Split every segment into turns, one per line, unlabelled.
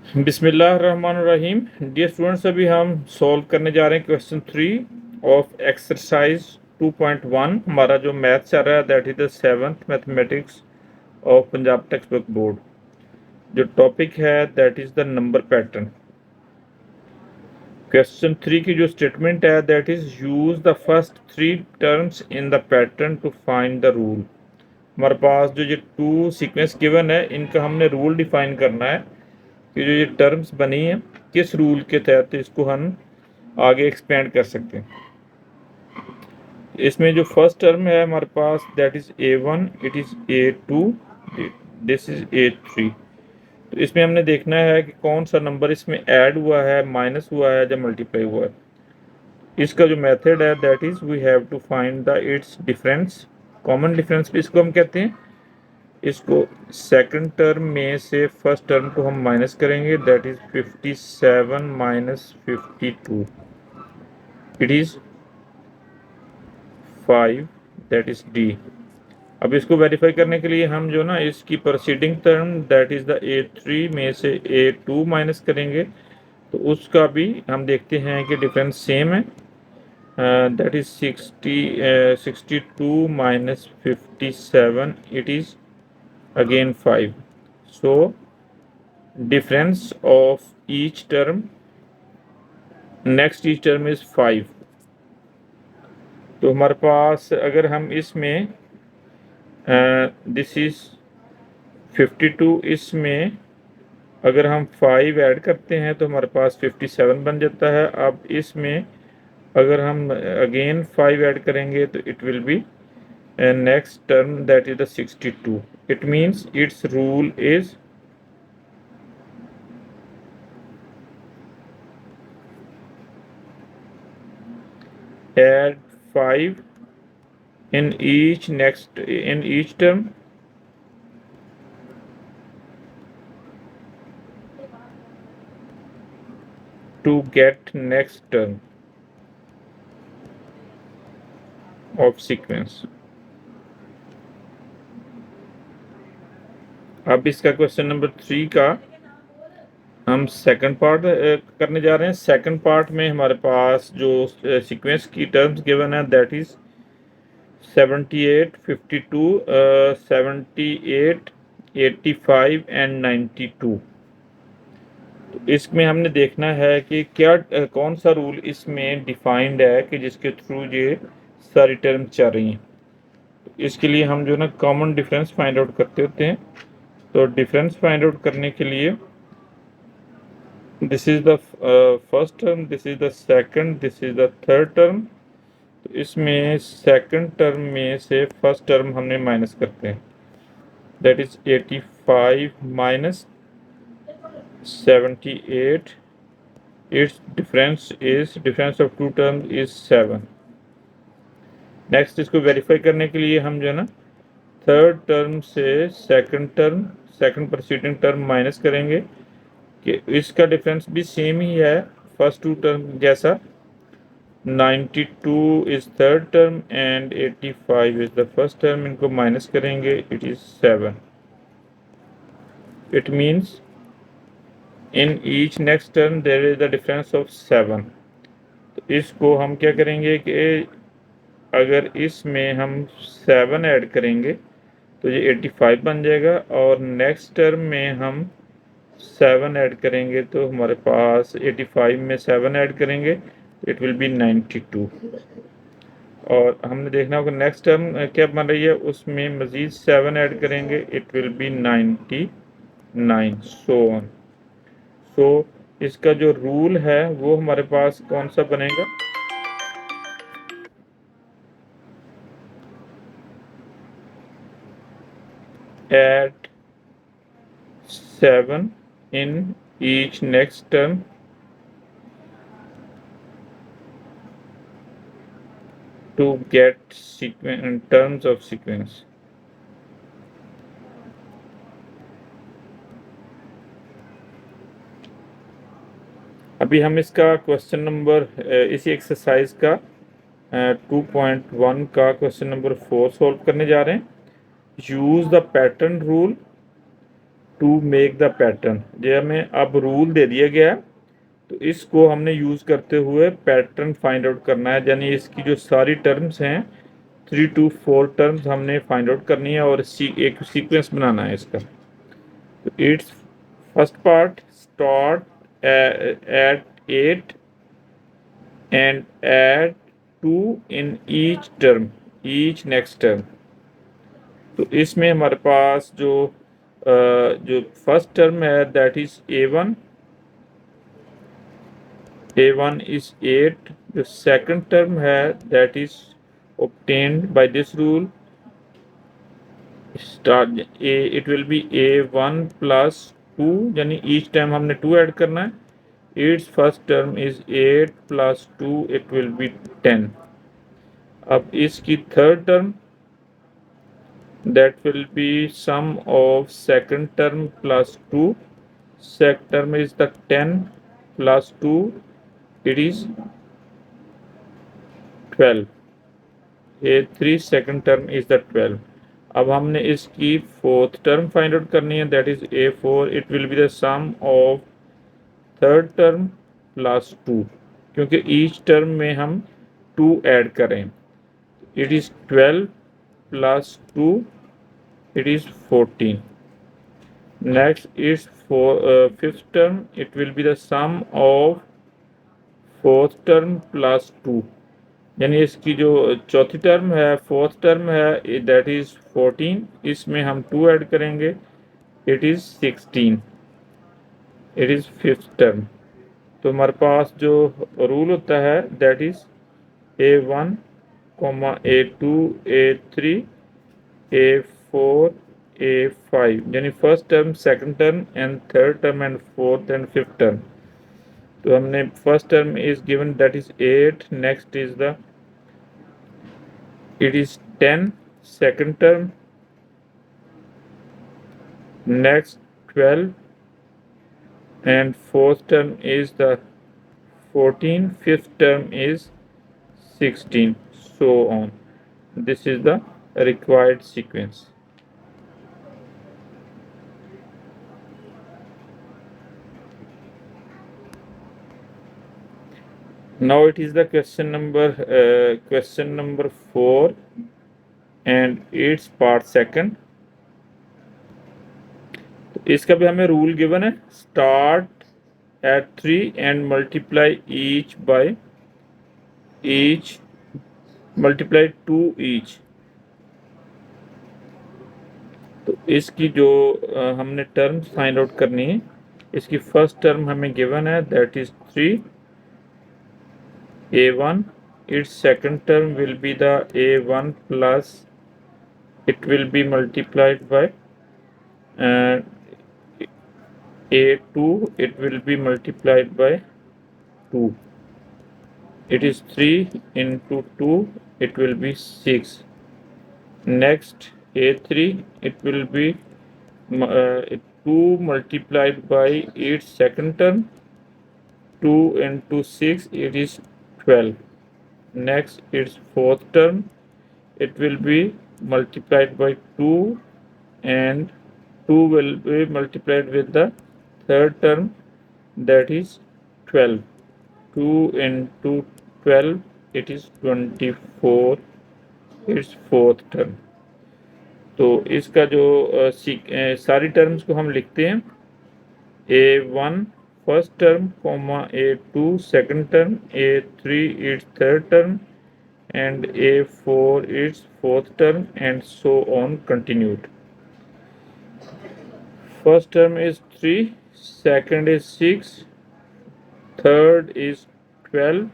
बिस्मिल्लाहिर्रहमानिर्रहीम। Dear students, अभी हम सॉल्व करने जा रहे हैं क्वेश्चन 3 ऑफ एक्सरसाइज 2.1। हमारा जो मैथ चल रहा है that is the 7th mathematics of Punjab textbook board. जो टॉपिक है that is the number pattern. Question 3 की जो स्टेटमेंट है that is use the first 3 terms in the pattern to find the rule. हमारे पास जो ये 2 सीक्वेंस गिवन है इनका हमने रूल डिफाइन करना है कि जो ये टर्म्स बनी है किस रूल के तहत इसको हम आगे एक्सपेंड कर सकते हैं। इसमें जो फर्स्ट टर्म है हमारे पास that is A1, it is A2, this is A3। तो इसमें हमने देखना है कि कौन सा नंबर इसमें ऐड हुआ है, माइनस हुआ है या मल्टीप्लाई हुआ है। इसका जो मेथड है that is we have to find the its difference, common difference भी इसको हम कहते हैं। इसको सेकंड टर्म में से फर्स्ट टर्म को हम माइनस करेंगे that is 57 minus 52, it is 5, that is D. अब इसको वेरीफाई करने के लिए हम जो ना इसकी proceeding term that is the A3 में से A2 माइनस करेंगे तो उसका भी हम देखते हैं कि डिफरेंस सेम है। That is 62 minus 57, it is again 5, so difference of each term, next each term is 5। तो हमारे पास अगर हम इसमें दिस इज 52, इसमें अगर हम 5 ऐड करते हैं तो हमारे पास 57 बन जाता है। अब इसमें अगर हम अगेन 5 ऐड करेंगे तो it will B next term that is the 62। It means it's rule is add 5 in each term to get next term of sequence। अब इसका क्वेश्चन नंबर 3 का हम सेकंड पार्ट करने जा रहे हैं। सेकंड पार्ट में हमारे पास जो सीक्वेंस की टर्म्स गिवन है दैट इज 78, 52, 78, 85 एंड 92। तो इसमें हमने देखना है कि क्या कौन सा रूल इसमें डिफाइंड है कि जिसके थ्रू ये सारी टर्म्स चल रही हैं। तो इसके लिए हम जो ना कॉमन डिफरेंस फाइंड आउट करते होते हैं। तो डिफरेंस फाइंड आउट करने के लिए this is the first term, this is the second, this is the third term. तो इसमें सेकंड टर्म में से फर्स्ट टर्म हमने माइनस करते हैं that is 85 minus 78, its difference of two terms is 7। Next इसको वेरीफाई करने के लिए हम जो है ना थर्ड टर्म से सेकंड प्रोसीडिंग टर्म माइनस करेंगे कि इसका डिफरेंस भी सेम ही है फर्स्ट 2 टर्म जैसा। 92 is third term and 85 is the first term, इनको माइनस करेंगे it is 7। It means in each next term there is the difference of 7। तो इसको हम क्या करेंगे कि अगर इसमें हम 7 ऐड करेंगे तो ये 85 बन जाएगा और नेक्स्ट टर्म में हम 7 ऐड करेंगे तो हमारे पास 85 में 7 ऐड करेंगे तो इट विल बी 92। और हमने देखना होगा नेक्स्ट टर्म क्या बन रही है, उसमें मज़ीद 7 ऐड करेंगे it will be 99, so on. So इसका जो रूल है वो हमारे पास कौन सा बनेगा, add 7 in each next term to get terms of sequence। अभी हम इसका क्वेश्चन नंबर इसी एक्सरसाइज का 2.1 का क्वेश्चन नंबर 4 सॉल्व करने जा रहे हैं। Use the pattern rule to make the pattern. ये हमें अब रूल दे दिया गया है, तो इसको हमने यूज़ करते हुए पैटर्न फाइंड आउट करना है, यानी इसकी जो सारी टर्म्स हैं 3 to 4 टर्म्स हमने फाइंड आउट करनी है और एक सीक्वेंस बनाना है इसका। तो its first part start at 8 and add 2 in each term, each next term. तो इसमें हमारे पास जो फर्स्ट टर्म है that is A1, A1 is 8. The second term है that is obtained by this rule. Start A, it will be A1 plus 2, यानी each time हमने 2 add करना है. Its first term is 8 plus 2, it will be 10. अब इसकी third term that will be sum of second term plus 2. Second term is the 10 plus 2, it is 12. A3 second term is the 12. अब हमने इसकी fourth term find out करनी है that is A4. It will be the sum of third term plus 2, क्योंकि each term में हम 2 add करें. It is 12 plus 2, it is 14. Next is fifth term, it will be the sum of fourth term plus 2, यानी इसकी जो चौथी term है fourth term है दैट इज 14. इसमें हम 2 ऐड करेंगे, it is 16. It is fifth term. तो हमारे पास जो रूल होता है that is A1, A2, A3, A4, A5, यानी first term, second term and third term and fourth and fifth term. तो हमने first term is given that is 8. Next is the it is 10 second term, next 12, and fourth term is the 14, fifth term is 16, so on. This is the required sequence. Now it is the question number 4 and its part second. तो इसका भी हमें rule given है, start at 3 and multiply multiply 2 each. तो इसकी जो हमने terms find out करनी है, इसकी फर्स्ट टर्म हमें गिवन है that is 3 A1. Its second term will be the A1 plus, it will be multiplied by A2, it will be multiplied by 2. It is 3 into 2, it will be 6. Next A3, it will be 2 multiplied by its second term, 2 into 6, it is 12. Next its fourth term, it will be multiplied by 2 and 2 will be multiplied with the third term that is 12. 2 into 12, it is 24, its fourth term. तो इसका जो सारी terms को हम लिखते हैं A1 first term, A2 second term, A3 its third term, and A4 its fourth term, and so on continued. First term is 3, second is 6, third is 12,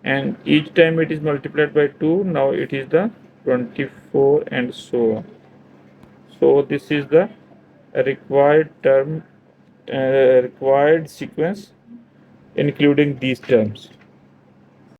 and each time it is multiplied by 2. Now it is the 24 and so on. So this is the required term, required sequence including these terms.